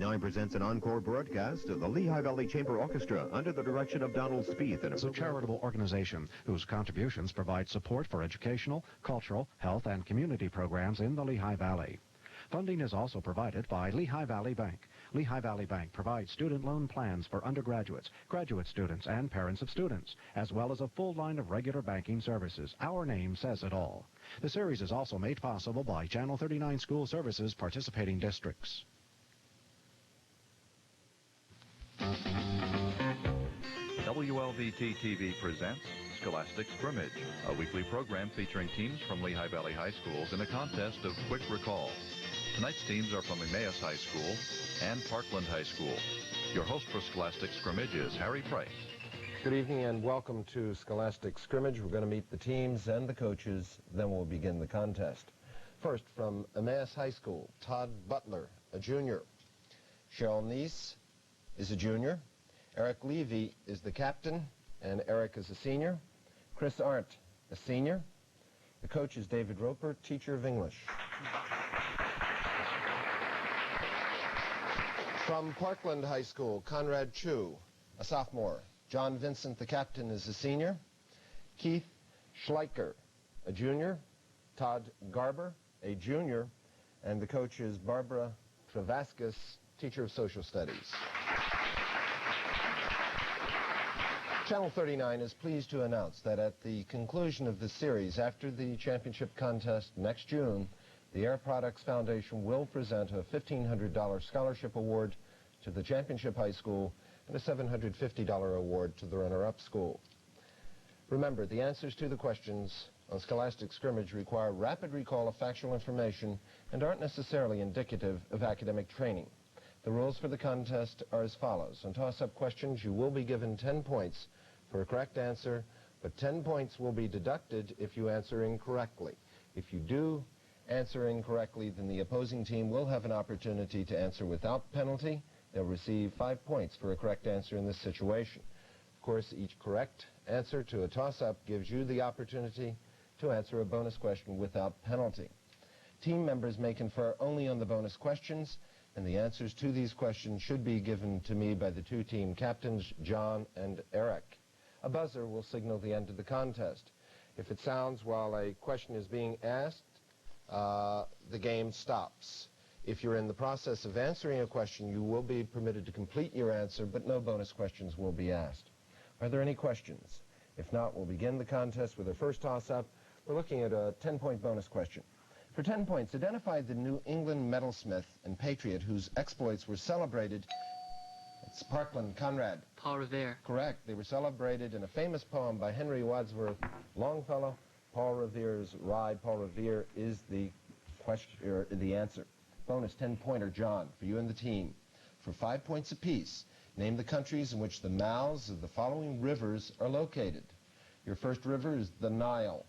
99 presents an encore broadcast of the Lehigh Valley Chamber Orchestra under the direction of Donald Spieth. It's a charitable organization whose contributions provide support for educational, cultural, health, and community programs in the Lehigh Valley. Funding is also provided by Lehigh Valley Bank. Lehigh Valley Bank provides student loan plans for undergraduates, graduate students, and parents of students, as well as a full line of regular banking services. Our name says it all. The series is also made possible by Channel 39 School Services participating districts. WLVT-TV presents Scholastic Scrimmage, a weekly program featuring teams from Lehigh Valley High Schools in a contest of quick recall. Tonight's teams are from Emmaus High School and Parkland High School. Your host for Scholastic Scrimmage is Harry Price. Good evening and welcome to Scholastic Scrimmage. We're going to meet the teams and the coaches, then we'll begin the contest. First, from Emmaus High School, Todd Butler, a junior. Cheryl Neese is a junior. Eric Levy is the captain, and Eric is a senior. Chris Arndt, a senior. The coach is David Roper, teacher of English. From Parkland High School, Conrad Chu, a sophomore. John Vincent, the captain, is a senior. Keith Schleicher, a junior. Todd Garber, a junior. And the coach is Barbara Travaskis, teacher of social studies. Channel 39 is pleased to announce that at the conclusion of this series, after the championship contest next June, the Air Products Foundation will present a $1,500 scholarship award to the championship high school and a $750 award to the runner-up school. Remember, the answers to the questions on Scholastic Scrimmage require rapid recall of factual information and aren't necessarily indicative of academic training. The rules for the contest are as follows. On toss-up questions, you will be given 10 points for a correct answer, but 10 points will be deducted if you answer incorrectly. If you do answer incorrectly, then the opposing team will have an opportunity to answer without penalty. They'll receive 5 points for a correct answer in this situation. Of course, each correct answer to a toss-up gives you the opportunity to answer a bonus question without penalty. Team members may confer only on the bonus questions, and the answers to these questions should be given to me by the two team captains, John and Eric. A buzzer will signal the end of the contest. If it sounds while a question is being asked, the game stops. If you're in the process of answering a question, you will be permitted to complete your answer, but no bonus questions will be asked. Are there any questions? If not, we'll begin the contest with our first toss-up. We're looking at a 10-point bonus question. For 10 points, identify the New England metalsmith and patriot whose exploits were celebrated. It's Parkland. Conrad. Paul Revere. Correct. They were celebrated in a famous poem by Henry Wadsworth Longfellow. Paul Revere's Ride. Paul Revere is the question, or the answer. Bonus 10-pointer, John, for you and the team. For 5 points apiece, name the countries in which the mouths of the following rivers are located. Your first river is the Nile.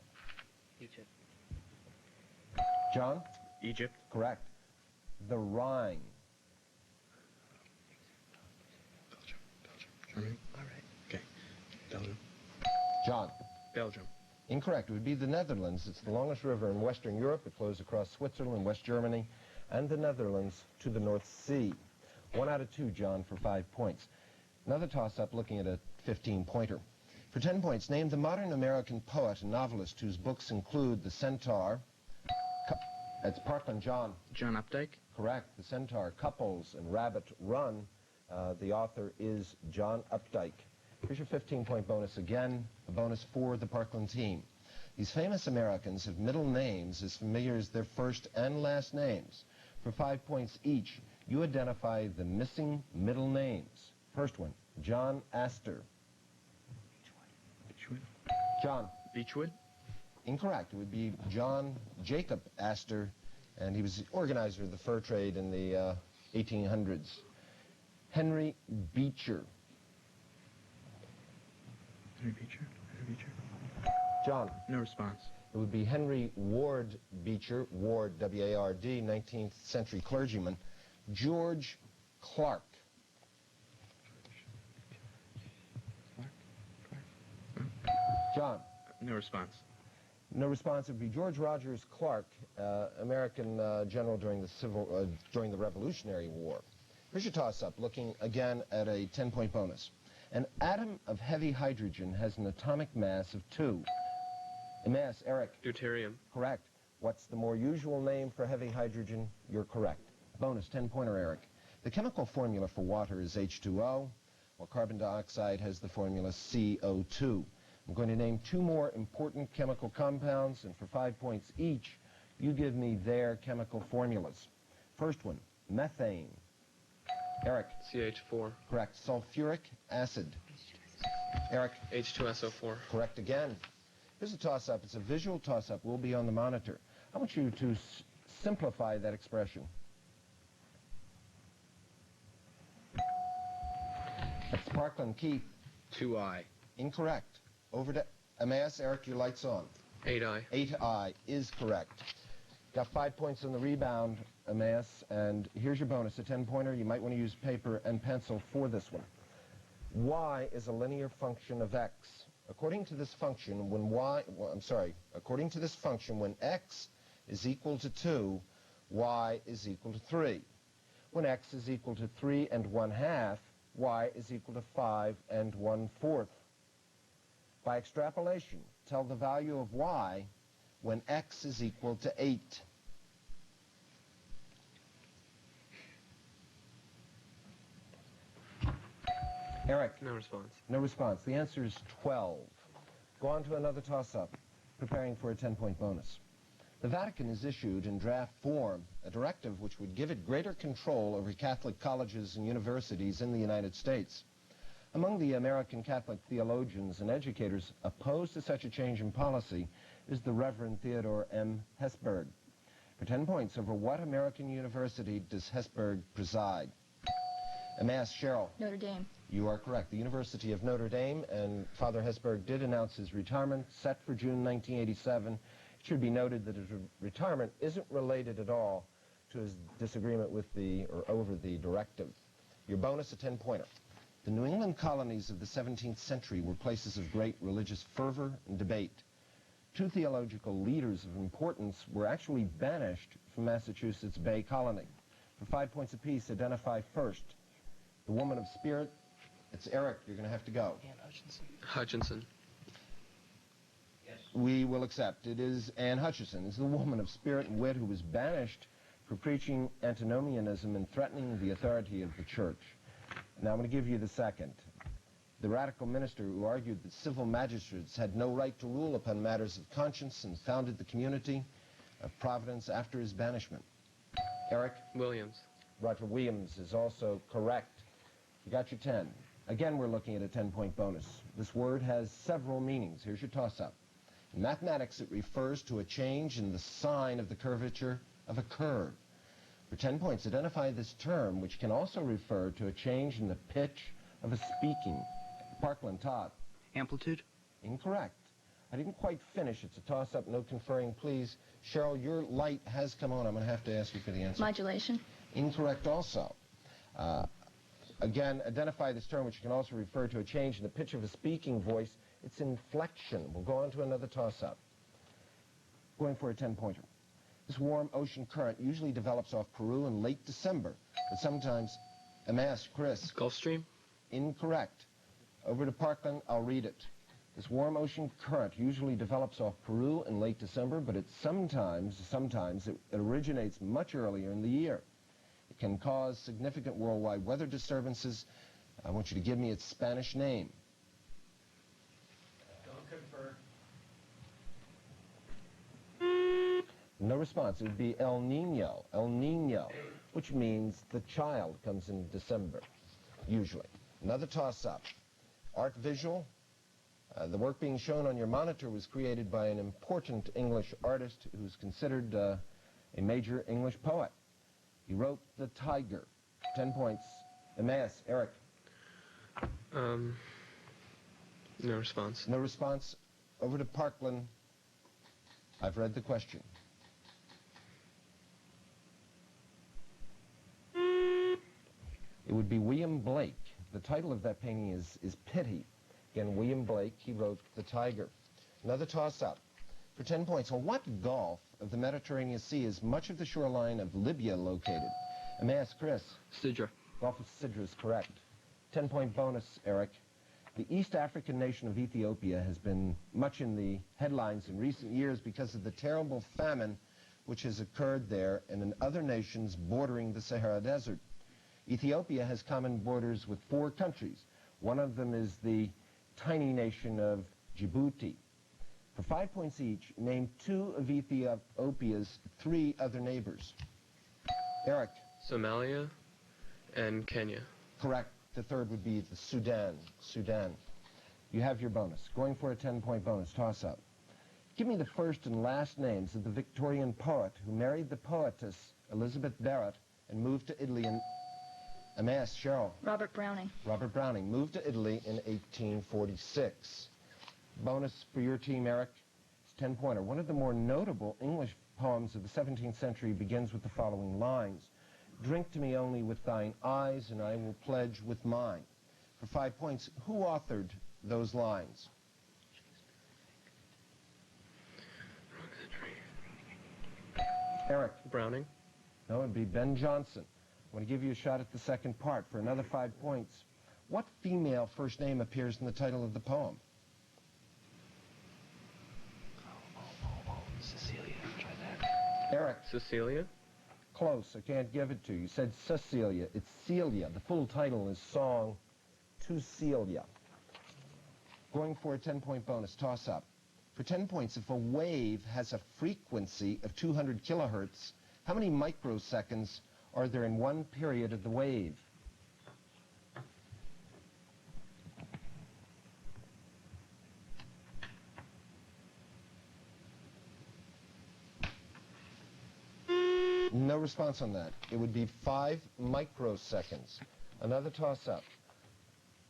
Egypt. John? Egypt. Correct. The Rhine. Belgium. Germany. All right. Okay. Belgium. John? Belgium. Incorrect. It would be the Netherlands. It's the longest river in Western Europe. It flows across Switzerland, West Germany, and the Netherlands to the North Sea. 1 out of 2, John, for 5 points. Another toss-up looking at a 15-pointer. For 10 points, name the modern American poet and novelist whose books include The Centaur. That's Parkland. John. John Updike. Correct. The Centaur, Couples, and Rabbit Run. The author is John Updike. Here's your 15-point bonus again, a bonus for the Parkland team. These famous Americans have middle names as familiar as their first and last names. For 5 points each, you identify the missing middle names. First one, John Astor. Beechwood. John. Beechwood. Incorrect. It would be John Jacob Astor, and he was the organizer of the fur trade in the 1800s. Henry Beecher. Henry Beecher. Henry Beecher. John. No response. It would be Henry Ward Beecher, Ward, W-A-R-D, 19th century clergyman. George Clark. John. No response. No response. It would be George Rogers Clark, American general during the Revolutionary War. Here's your toss-up, looking again at a 10-point bonus. An atom of heavy hydrogen has an atomic mass of 2. Emmaus, Eric. Deuterium. Correct. What's the more usual name for heavy hydrogen? You're correct. Bonus, 10-pointer, Eric. The chemical formula for water is H2O, while carbon dioxide has the formula CO2. I'm going to name 2 more important chemical compounds, and for 5 points each, you give me their chemical formulas. First one, methane. Eric. CH4. Correct. Sulfuric acid. Eric. H2SO4. Correct again. Here's a toss-up. It's a visual toss-up. We'll be on the monitor. I want you to simplify that expression. That's Parkland. Keith. 2I. Incorrect. Over to Emmaus. Eric, your light's on. 8I. 8I is correct. Got 5 points on the rebound, Emmaus, and here's your bonus, a 10-pointer. You might want to use paper and pencil for this one. Y is a linear function of x. According to this function, when x is equal to 2, y is equal to 3. When x is equal to 3 1/2, y is equal to 5 1/4. By extrapolation, tell the value of y when x is equal to 8. Eric. No response. No response. The answer is 12. Go on to another toss-up, preparing for a 10-point bonus. The Vatican has issued in draft form a directive which would give it greater control over Catholic colleges and universities in the United States. Among the American Catholic theologians and educators opposed to such a change in policy is the Reverend Theodore M. Hesburgh. For 10 points, over what American university does Hesburgh preside? Emmaus, Cheryl. Notre Dame. You are correct. The University of Notre Dame, and Father Hesburgh did announce his retirement, set for June 1987. It should be noted that his retirement isn't related at all to his disagreement with over the directive. Your bonus, a 10-pointer. The New England colonies of the 17th century were places of great religious fervor and debate. 2 theological leaders of importance were actually banished from Massachusetts Bay Colony. For 5 points apiece, identify first the woman of spirit. It's Eric. You're going to have to go. Anne Hutchinson. Hutchinson. Yes. We will accept. It is Anne Hutchinson. It's the woman of spirit and wit who was banished for preaching antinomianism and threatening the authority of the church. Now I'm going to give you the second. The radical minister who argued that civil magistrates had no right to rule upon matters of conscience and founded the community of Providence after his banishment. Eric? Williams. Roger Williams is also correct. You got your 10. Again, we're looking at a 10-point bonus. This word has several meanings. Here's your toss-up. In mathematics, it refers to a change in the sign of the curvature of a curve. For 10 points, identify this term, which can also refer to a change in the pitch of a speaking. Parkland, Todd. Amplitude. Incorrect. I didn't quite finish. It's a toss-up, no conferring, please. Cheryl, your light has come on. I'm going to have to ask you for the answer. Modulation. Incorrect also. Again, identify this term, which can also refer to a change in the pitch of a speaking voice. It's inflection. We'll go on to another toss-up. Going for a 10-pointer. This warm ocean current usually develops off Peru in late December, but sometimes... Emmaus, Chris. Gulf Stream. Incorrect. Over to Parkland, I'll read it. This warm ocean current usually develops off Peru in late December, but it sometimes it originates much earlier in the year. It can cause significant worldwide weather disturbances. I want you to give me its Spanish name. Don't confer. No response. It would be El Nino. El Nino, which means the child comes in December, usually. Another toss-up. Art visual. The work being shown on your monitor was created by an important English artist who's considered a major English poet. He wrote The Tiger. 10 points. Emmaus, Eric. No response. No response. Over to Parkland. I've read the question. It would be William Blake. The title of that painting is Pity. Again, William Blake, he wrote The Tiger. Another toss-up. For 10 points, on what gulf of the Mediterranean Sea is much of the shoreline of Libya located? Emmaus, Chris. Sidra. Gulf of Sidra is correct. 10-point bonus, Eric. The East African nation of Ethiopia has been much in the headlines in recent years because of the terrible famine which has occurred there and in other nations bordering the Sahara Desert. Ethiopia has common borders with 4 countries. One of them is the tiny nation of Djibouti. For 5 points each, name 2 of Ethiopia's 3 other neighbors. Eric. Somalia and Kenya. Correct. The third would be the Sudan. Sudan. You have your bonus. Going for a 10-point bonus. Toss-up. Give me the first and last names of the Victorian poet who married the poetess Elizabeth Barrett and moved to Italy in... Emmaus, Cheryl. Robert Browning. Robert Browning moved to Italy in 1846. Bonus for your team, Eric. It's 10-pointer. One of the more notable English poems of the 17th century begins with the following lines. Drink to me only with thine eyes, and I will pledge with mine. For 5 points, who authored those lines? Eric. Browning. No, it would be Ben Jonson. I want to give you a shot at the second part for another 5 points. What female first name appears in the title of the poem? Cecilia. Try that. Eric. Cecilia. Close. I can't give it to you. You said Cecilia. It's Celia. The full title is Song to Celia. Going for a 10-point bonus. Toss up. For 10 points, if a wave has a frequency of 200 kilohertz, how many microseconds are there in one period of the wave? No response on that. It would be 5 microseconds. Another toss-up.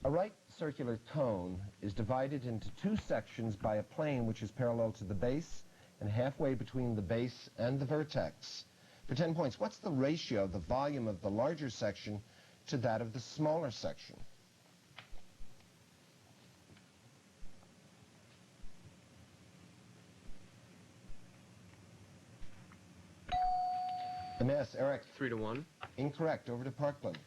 A right circular cone is divided into 2 sections by a plane which is parallel to the base and halfway between the base and the vertex. For 10 points, what's the ratio of the volume of the larger section to that of the smaller section? Emmaus, Eric. 3 to 1. Incorrect. Over to Parkland.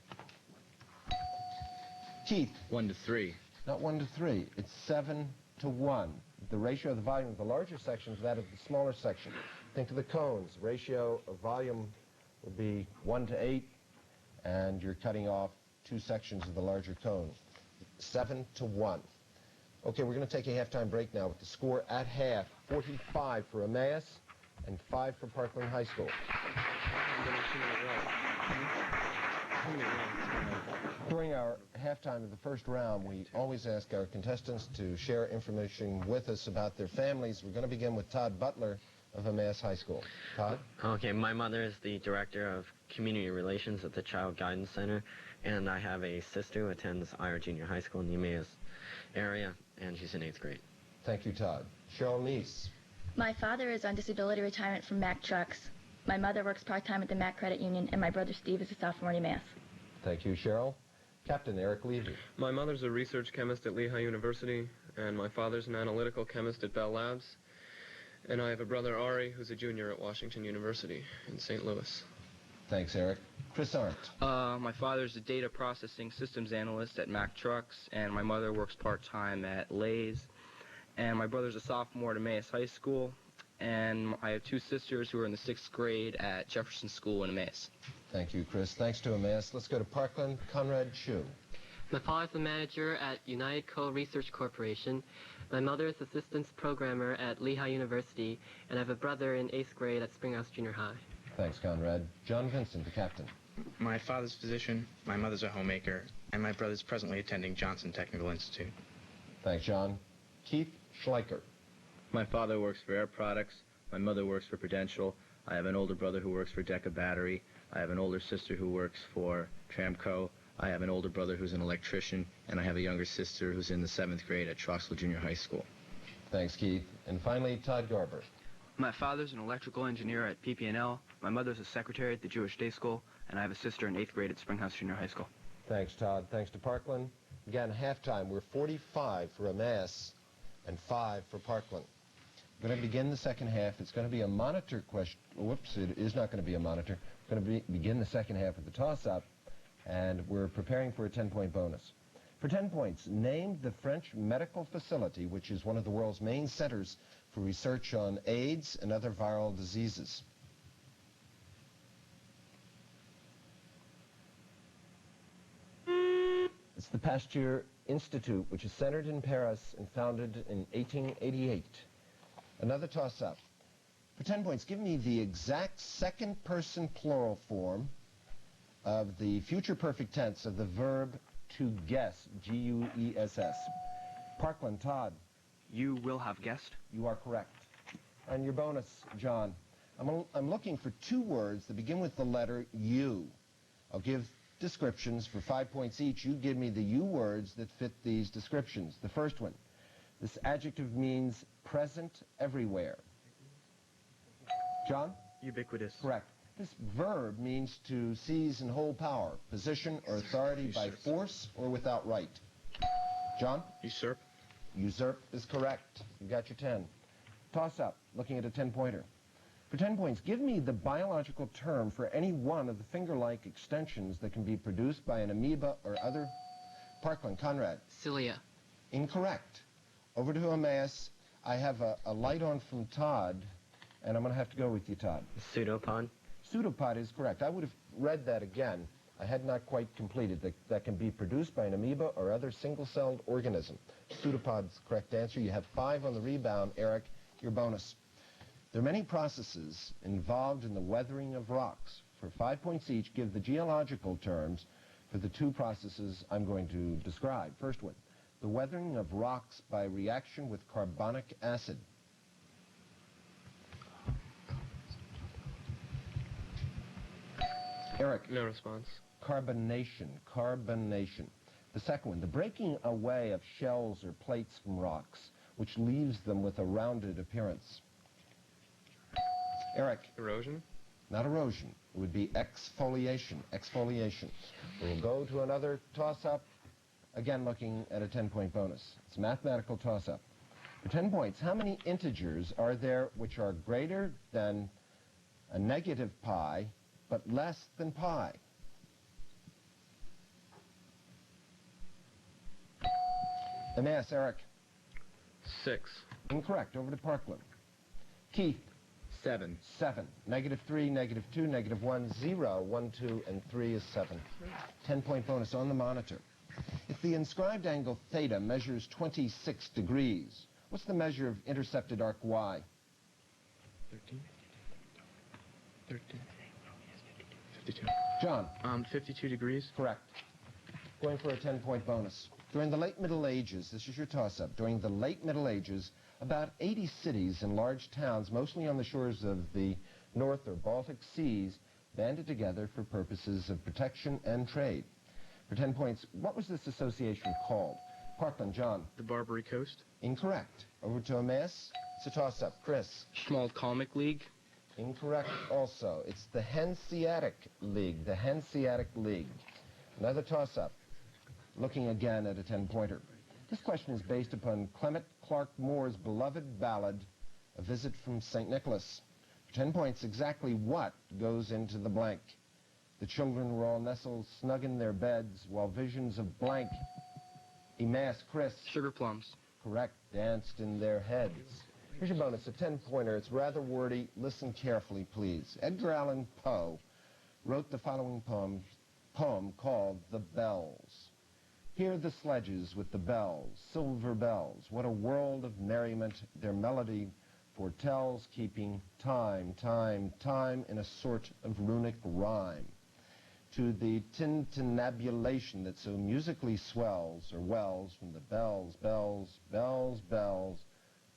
Keith. 1 to 3. Not 1 to 3. It's 7 to 1. The ratio of the volume of the larger section to that of the smaller section. Think of the cones. Ratio of volume would be 1 to 8, and you're cutting off 2 sections of the larger cone. 7 to 1. Okay, we're going to take a halftime break now with the score at half. 45 for Emmaus and 5 for Parkland High School. During our halftime of the first round, we always ask our contestants to share information with us about their families. We're going to begin with Todd Butler of Emmaus High School. Todd? Okay, my mother is the Director of Community Relations at the Child Guidance Center, and I have a sister who attends Ira Junior High School in the Emmaus area, and she's in 8th grade. Thank you, Todd. Cheryl Neese. My father is on disability retirement from Mack Trucks. My mother works part-time at the Mack Credit Union, and my brother Steve is a sophomore at Emmaus. Thank you, Cheryl. Captain Eric Levy. My mother's a research chemist at Lehigh University, and my father's an analytical chemist at Bell Labs. And I have a brother, Ari, who's a junior at Washington University in St. Louis. Thanks, Eric. Chris Arndt. My father's a data processing systems analyst at Mack Trucks, and my mother works part-time at Lay's. And my brother's a sophomore at Emmaus High School, and I have 2 sisters who are in the 6th grade at Jefferson School in Emmaus. Thank you, Chris. Thanks to Emmaus. Let's go to Parkland. Conrad Chu. My father's the manager at United Co. Research Corporation. My mother is assistant programmer at Lehigh University, and I have a brother in 8th grade at Springhouse Junior High. Thanks, Conrad. John Vincent, the captain. My father's a physician, my mother's a homemaker, and my brother's presently attending Johnson Technical Institute. Thanks, John. Keith Schleicher. My father works for Air Products. My mother works for Prudential. I have an older brother who works for Decca Battery. I have an older sister who works for Tramco. I have an older brother who's an electrician, and I have a younger sister who's in the 7th grade at Troxel Junior High School. Thanks, Keith. And finally, Todd Garber. My father's an electrical engineer at PP&L. My mother's a secretary at the Jewish Day School, and I have a sister in 8th grade at Springhouse Junior High School. Thanks, Todd. Thanks to Parkland. Again, halftime, we're 45 for Emmaus and 5 for Parkland. We're going to begin the second half. It's going to be a monitor question. Whoops, it is not going to be a monitor. We're going to begin the second half with the toss-up. And we're preparing for a 10-point bonus. For 10 points, name the French medical facility, which is one of the world's main centers for research on AIDS and other viral diseases. It's the Pasteur Institute, which is centered in Paris and founded in 1888. Another toss-up. For 10 points, give me the exact second-person plural form of the future perfect tense of the verb to guess, G-U-E-S-S. Parkland, Todd. You will have guessed. You are correct. And your bonus, John. I'm looking for two words that begin with the letter U. I'll give descriptions for 5 points each. You give me the U words that fit these descriptions. The first one. This adjective means present everywhere. John? Ubiquitous. Correct. This verb means to seize and hold power, position, or authority by force or without right. John? Usurp. Usurp is correct. You got your 10. Toss up, looking at a 10-pointer. For 10 points, give me the biological term for any one of the finger-like extensions that can be produced by an amoeba or other. Parkland, Conrad. Cilia. Incorrect. Over to Emmaus. I have a light on from Todd, and I'm going to have to go with you, Todd. Pseudopod. Pseudopod is correct. I would have read that again. I had not quite completed. That can be produced by an amoeba or other single-celled organism. Pseudopod's correct answer. You have 5 on the rebound, Eric. Your bonus. There are many processes involved in the weathering of rocks. For 5 points each, give the geological terms for the two processes I'm going to describe. First one, the weathering of rocks by reaction with carbonic acid. Eric. No response. Carbonation. Carbonation. The second one, the breaking away of shells or plates from rocks, which leaves them with a rounded appearance. Eric. Erosion? Not erosion. It would be exfoliation. Exfoliation. We'll go to another toss-up. Again, looking at a 10-point bonus. It's a mathematical toss-up. For 10 points, how many integers are there which are greater than a negative pi, but less than pi? Emmaus, Eric. 6. Incorrect. Over to Parkland. Keith. 7. 7. -3, -2, -1, 0, 1, 2, and 3 is 7. 10-point bonus on the monitor. If the inscribed angle theta measures 26 degrees, what's the measure of intercepted arc y? 13. 52. John. 52 degrees. Correct. Going for a 10-point bonus. During the late Middle Ages, this is your toss-up, during the late Middle Ages, about 80 cities and large towns, mostly on the shores of the North or Baltic Seas, banded together for purposes of protection and trade. For 10 points, what was this association called? Parkland, John. The Barbary Coast. Incorrect. Over to Emmaus. It's a toss-up. Chris. Schmalkalmic League. Incorrect also. It's the Hanseatic League. The Hanseatic League. Another toss-up. Looking again at a 10-pointer. This question is based upon Clement Clark Moore's beloved ballad, A Visit from St. Nicholas. For 10 points, exactly what goes into the blank? The children were all nestled snug in their beds while visions of blank. Emmaus, Chris. Sugar plums. Correct. Danced in their heads. Here's your bonus, a 10-pointer. It's rather wordy. Listen carefully, please. Edgar Allan Poe wrote the following poem called The Bells. Hear the sledges with the bells, silver bells. What a world of merriment their melody foretells, keeping time, time, time in a sort of runic rhyme. To the tintinnabulation that so musically swells or wells from the bells, bells, bells, bells,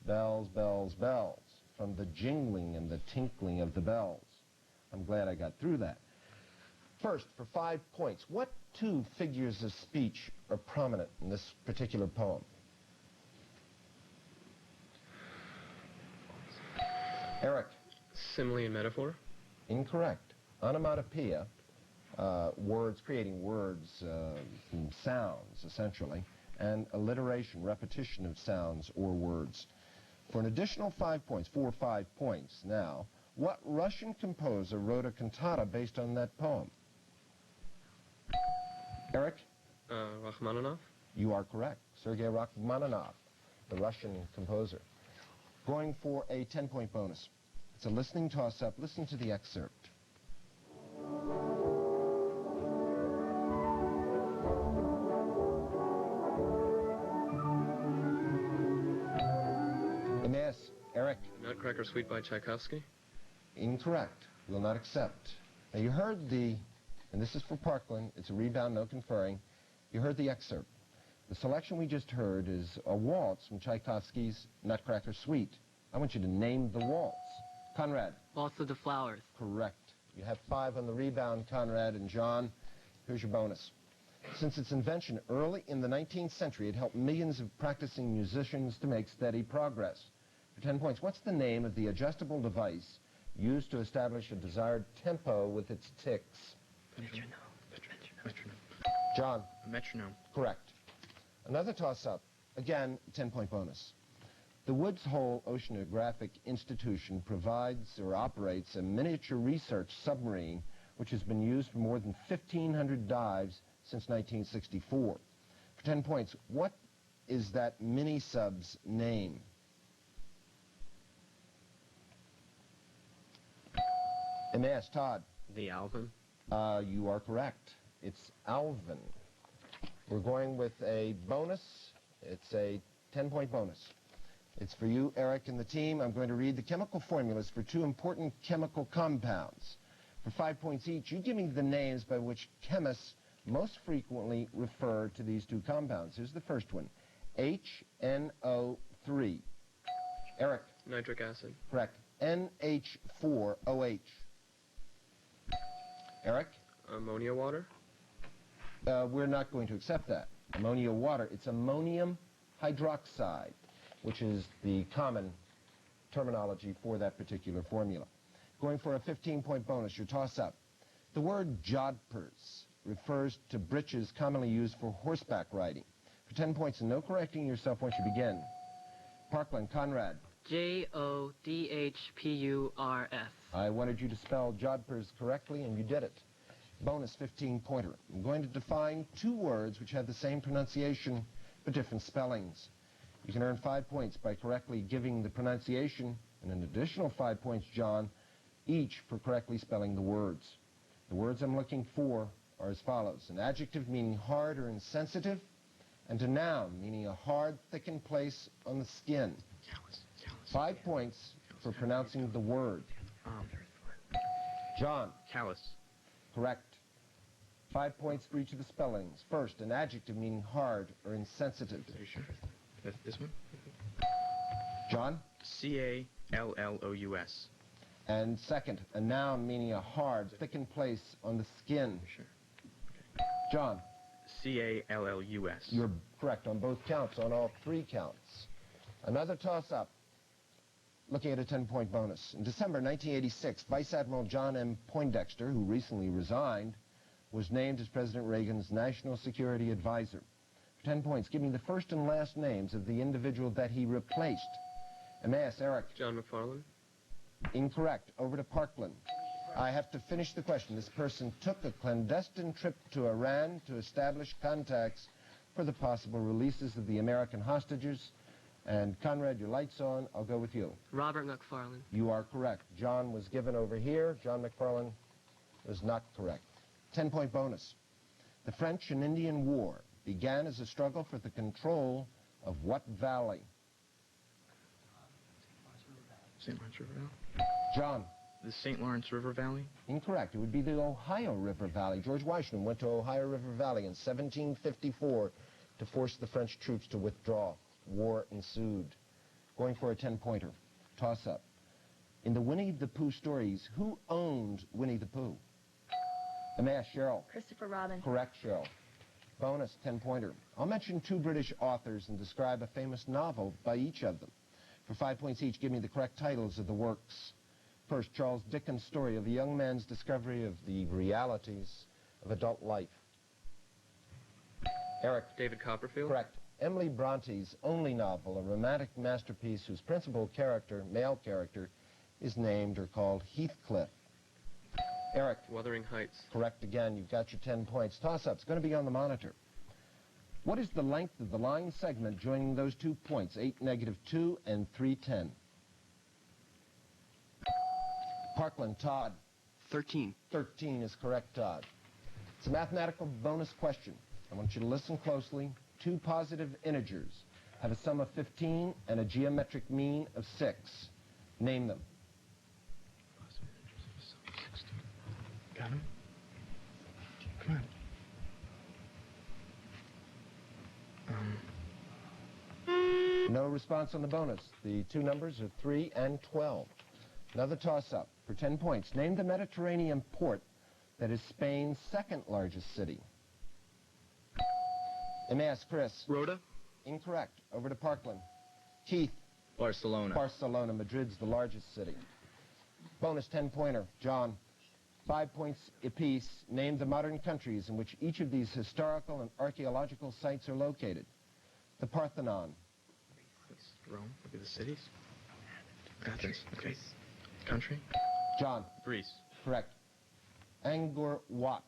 bells, bells, bells, from the jingling and the tinkling of the bells. I'm glad I got through that. First, for 5 points, what two figures of speech are prominent in this particular poem? Eric. Simile and metaphor? Incorrect. Onomatopoeia, words, creating words from sounds, essentially, and alliteration, repetition of sounds or words. For an additional 5 points, 4 or 5 points now, what Russian composer wrote a cantata based on that poem? Eric? Rachmaninoff. You are correct. Sergei Rachmaninoff, the Russian composer. Going for a 10-point bonus. It's a listening toss-up. Listen to the excerpt. Emmaus, Eric. Nutcracker Suite by Tchaikovsky. Incorrect. Will not accept. Now you heard the, and this is for Parkland, it's a rebound, no conferring. You heard the excerpt. The selection we just heard is a waltz from Tchaikovsky's Nutcracker Suite. I want you to name the waltz. Conrad. Waltz of the Flowers. Correct. You have 5 on the rebound, Conrad and John. Here's your bonus. Since its invention early in the 19th century, it helped millions of practicing musicians to make steady progress. For 10 points, what's the name of the adjustable device used to establish a desired tempo with its ticks? Metronome. John. A metronome. Correct. Another toss-up. Again, 10-point bonus. The Woods Hole Oceanographic Institution provides or operates a miniature research submarine which has been used for more than 1,500 dives since 1964. For 10 points, what is that mini-sub's name? Emmaus, Todd. The Alvin. You are correct. It's Alvin. We're going with a bonus. It's a 10-point bonus. It's for you, Eric, and the team. I'm going to read the chemical formulas for 2 important chemical compounds. For 5 points each, you give me the names by which chemists most frequently refer to these 2 compounds. Here's the first one, HNO3. Eric. Nitric acid. Correct. NH4OH. Eric. Ammonia water. We're not going to accept that. Ammonia water. It's ammonium hydroxide, which is the common terminology for that particular formula. Going for a 15-point bonus, your toss-up. The word jodhpurs refers to breeches commonly used for horseback riding. For 10 points, and no correcting yourself once you begin. Parkland, Conrad. Jodhpurs. I wanted you to spell jodhpurs correctly, and you did it. Bonus 15-pointer. I'm going to define 2 words which have the same pronunciation but different spellings. You can earn 5 points by correctly giving the pronunciation, and an additional 5 points, John, each for correctly spelling the words. The words I'm looking for are as follows. An adjective meaning hard or insensitive, and a noun meaning a hard, thickened place on the skin. 5 points for pronouncing the word. John. Callous. Correct. 5 points for each of the spellings. First, an adjective meaning hard or insensitive. Are you sure? This one? John? Callous. And second, a noun meaning a hard, thickened place on the skin. Sure. John? Callus. You're correct on both counts, on all 3 counts. Another toss-up. Looking at a 10-point bonus. In December 1986, Vice Admiral John M. Poindexter, who recently resigned, was named as President Reagan's National Security Advisor. For 10 points, give me the first and last names of the individual that he replaced. Emmaus, Eric. John McFarland. Incorrect. Over to Parkland. I have to finish the question. This person took a clandestine trip to Iran to establish contacts for the possible releases of the American hostages. And Conrad, your light's on. I'll go with you. Robert McFarland. You are correct. John was given over here. John McFarland was not correct. 10-point bonus. The French and Indian War began as a struggle for the control of what valley? St. Lawrence River Valley. John. The St. Lawrence River Valley. Incorrect. It would be the Ohio River Valley. George Washington went to Ohio River Valley in 1754 to force the French troops to withdraw. War ensued. Going for a 10-pointer. Toss-up. In the Winnie the Pooh stories, who owned Winnie the Pooh? Emmaus, Cheryl. Christopher Robin. Correct, Cheryl. Bonus, 10-pointer. I'll mention 2 British authors and describe a famous novel by each of them. For 5 points each, give me the correct titles of the works. First, Charles Dickens' story of a young man's discovery of the realities of adult life. Eric. David Copperfield. Correct. Emily Bronte's only novel, a romantic masterpiece whose principal character, male character, is named or called Heathcliff. Eric. Wuthering Heights. Correct again. You've got your 10 points. Toss-up. It's going to be on the monitor. What is the length of the line segment joining those 2 points, 8, -2, and 310? Parkland. Todd. 13. 13 is correct, Todd. It's a mathematical bonus question. I want you to listen closely. 2 positive integers have a sum of 15 and a geometric mean of 6. Name them. Got him? Come on. No response on the bonus. The 2 numbers are 3 and 12. Another toss-up for 10 points. Name the Mediterranean port that is Spain's second largest city. Emmaus. Chris. Rhoda. Incorrect. Over to Parkland. Keith. Barcelona. Barcelona. Madrid's the largest city. Bonus 10-pointer. John. 5 points apiece. Name the modern countries in which each of these historical and archaeological sites are located. The Parthenon. Rome would be the cities. Athens. Okay. Country. John. Greece. Correct. Angkor Wat.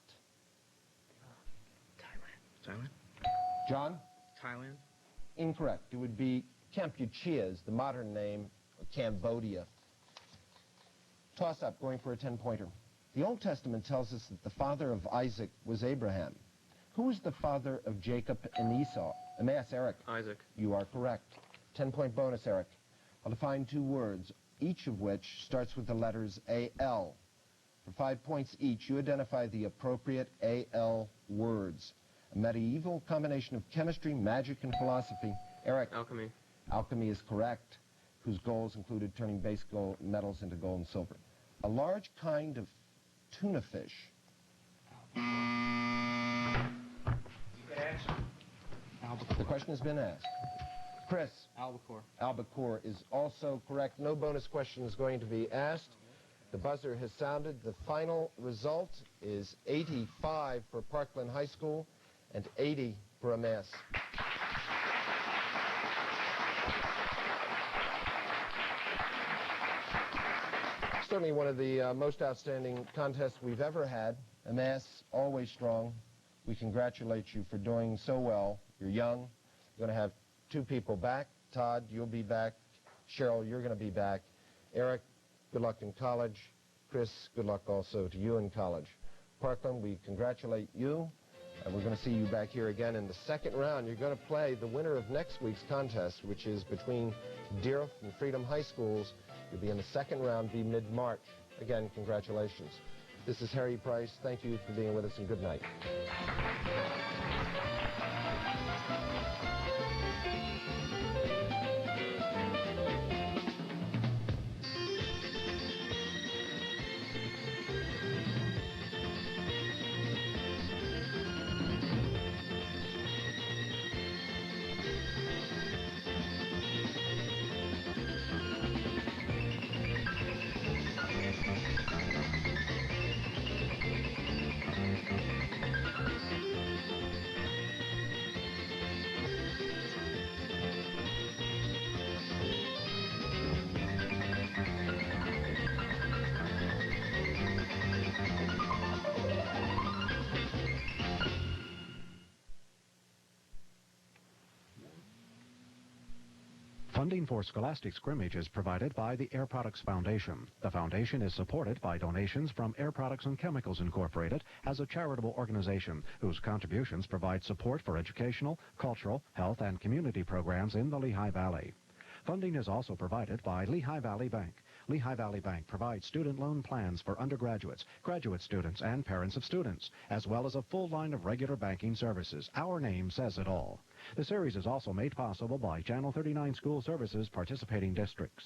Thailand. John. Thailand. Incorrect. It would be Kampuchea is the modern name of Cambodia. Toss-up, going for a 10-pointer. The Old Testament tells us that the father of Isaac was Abraham. Who was the father of Jacob and Esau? Emmaus. Eric. Isaac. You are correct. 10-point bonus, Eric. I'll define 2 words, each of which starts with the letters A-L. For 5 points each, you identify the appropriate A-L words. A medieval combination of chemistry, magic, and philosophy. Eric. Alchemy. Alchemy is correct, whose goals included turning base gold metals into gold and silver. A large kind of tuna fish. The question has been asked. Chris. Albacore. Albacore is also correct. No bonus question is going to be asked. The buzzer has sounded. The final result is 85 for Parkland High School and 80 for Emmaus. Certainly one of the most outstanding contests we've ever had. Emmaus, always strong. We congratulate you for doing so well. You're young. You're going to have 2 people back. Todd, you'll be back. Cheryl, you're going to be back. Eric, good luck in college. Chris, good luck also to you in college. Parkland, we congratulate you. And we're going to see you back here again in the second round. You're going to play the winner of next week's contest, which is between Deerfield and Freedom High Schools. You'll be in the second round, be mid-March. Again, congratulations. This is Harry Price. Thank you for being with us, and good night. Funding for Scholastic Scrimmage is provided by the Air Products Foundation. The foundation is supported by donations from Air Products and Chemicals Incorporated as a charitable organization whose contributions provide support for educational, cultural, health, and community programs in the Lehigh Valley. Funding is also provided by Lehigh Valley Bank. Lehigh Valley Bank provides student loan plans for undergraduates, graduate students, and parents of students, as well as a full line of regular banking services. Our name says it all. The series is also made possible by Channel 39 School Services participating districts.